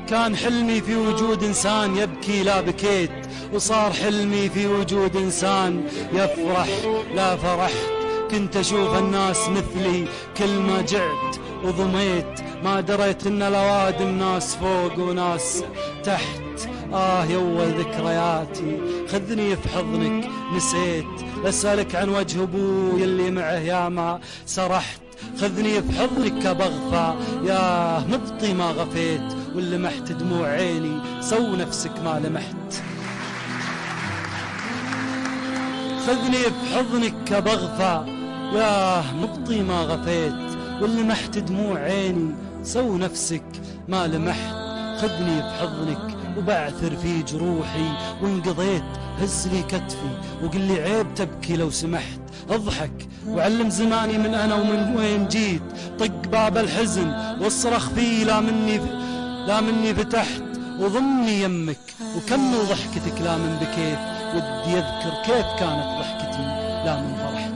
كان حلمي في وجود إنسان يبكي لا بكيت، وصار حلمي في وجود إنسان يفرح لا فرحت. كنت أشوف الناس مثلي كل ما جعت وضميت، ما دريت إن الأوادم ناس فوق وناس تحت. يوه ذكرياتي خذني في حضنك نسيت، أسألك عن وجه أبوي اللي معه ياما سرحت. خذني في حضنك كبغفى يا مبطي ما غفيت، واللي محت دموع عيني سو نفسك ما لمحت. خذني في حضنك كبغفى يا مبطي ما غفيت، واللي محت دموع عيني سو نفسك ما لمحت. خذني في حضنك وبعثر في جروحي، وانقضيت هز لي كتفي وقل لي عيب تبكي لو سمحت. اضحك وعلم زماني من انا ومن وين جيت، طق باب الحزن واصرخ فيه لا مني فتحت. وضمني يمك وكمل ضحكتك لا من بكيت، ودي اذكر كيف كانت ضحكتي لا من فرحت.